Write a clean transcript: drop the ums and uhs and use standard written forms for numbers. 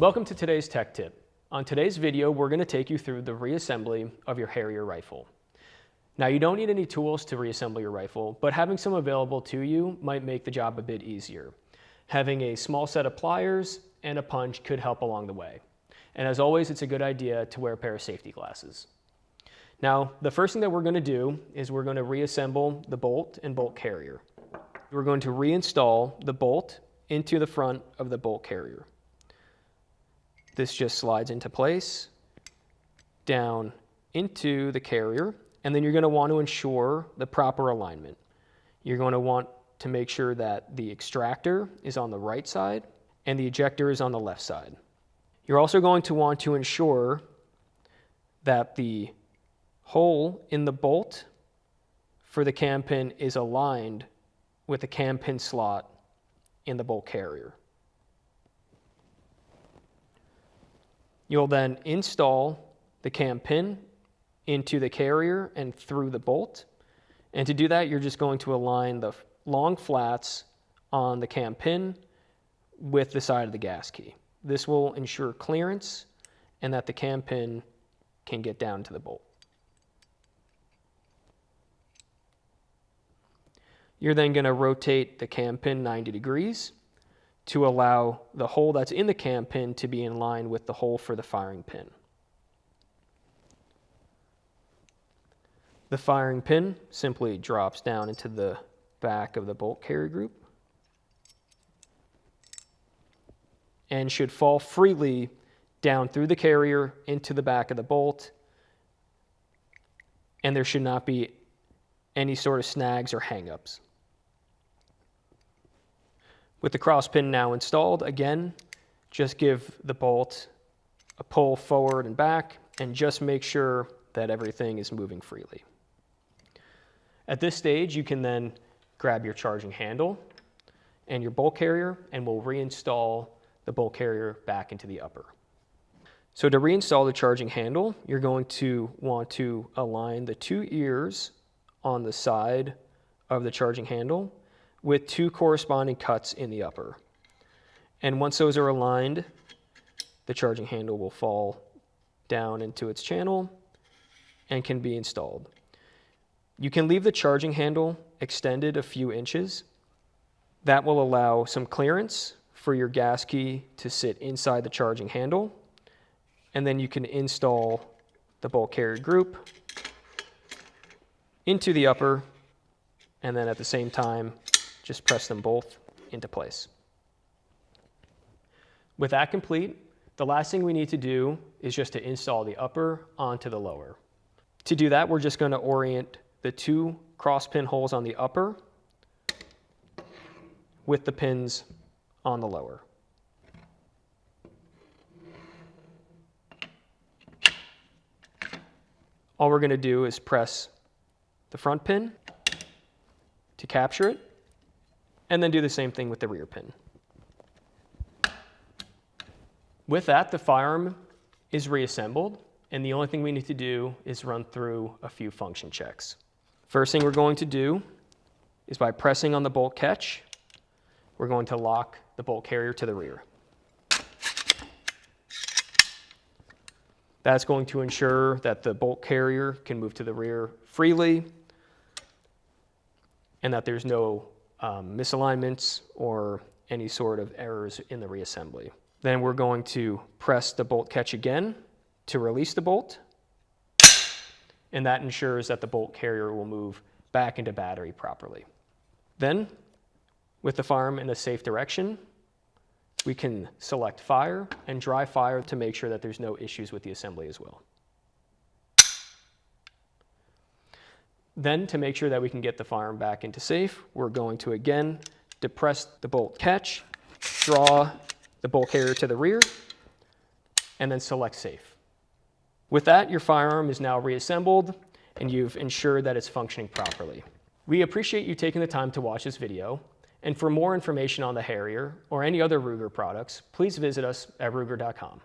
Welcome to today's tech tip. On today's video, we're going to take you through the reassembly of your Harrier rifle. Now, you don't need any tools to reassemble your rifle, but having some available to you might make the job a bit easier. Having a small set of pliers and a punch could help along the way. And as always, it's a good idea to wear a pair of safety glasses. Now, the first thing that we're going to do is we're going to reassemble the bolt and bolt carrier. We're going to reinstall the bolt into the front of the bolt carrier. This just slides into place, down into the carrier, and then you're going to want to ensure the proper alignment. You're going to want to make sure that the extractor is on the right side and the ejector is on the left side. You're also going to want to ensure that the hole in the bolt for the cam pin is aligned with the cam pin slot in the bolt carrier. You'll then install the cam pin into the carrier and through the bolt. And to do that, you're just going to align the long flats on the cam pin with the side of the gas key. This will ensure clearance and that the cam pin can get down to the bolt. You're then going to rotate the cam pin 90 degrees to allow the hole that's in the cam pin to be in line with the hole for the firing pin. The firing pin simply drops down into the back of the bolt carrier group and should fall freely down through the carrier into the back of the bolt, and there should not be any sort of snags or hang-ups. With the cross pin now installed, again, just give the bolt a pull forward and back and just make sure that everything is moving freely. At this stage, you can then grab your charging handle and your bolt carrier, and we'll reinstall the bolt carrier back into the upper. So to reinstall the charging handle, you're going to want to align the two ears on the side of the charging handle with two corresponding cuts in the upper. And once those are aligned, the charging handle will fall down into its channel and can be installed. You can leave the charging handle extended a few inches. That will allow some clearance for your gas key to sit inside the charging handle. And then you can install the bolt carrier group into the upper, and then at the same time, just press them both into place. With that complete, the last thing we need to do is just to install the upper onto the lower. To do that, we're just going to orient the two cross pin holes on the upper with the pins on the lower. All we're going to do is press the front pin to capture it, and then do the same thing with the rear pin. With that, the firearm is reassembled, and the only thing we need to do is run through a few function checks. First thing we're going to do is, by pressing on the bolt catch, we're going to lock the bolt carrier to the rear. That's going to ensure that the bolt carrier can move to the rear freely and that there's no misalignments or any sort of errors in the reassembly. Then we're going to press the bolt catch again to release the bolt, and that ensures that the bolt carrier will move back into battery properly. Then, with the firearm in a safe direction, we can select fire and dry fire to make sure that there's no issues with the assembly as well. Then, to make sure that we can get the firearm back into safe, we're going to again depress the bolt catch, draw the bolt carrier to the rear, and then select safe. With that, your firearm is now reassembled and you've ensured that it's functioning properly. We appreciate you taking the time to watch this video, and for more information on the Harrier or any other Ruger products, please visit us at ruger.com.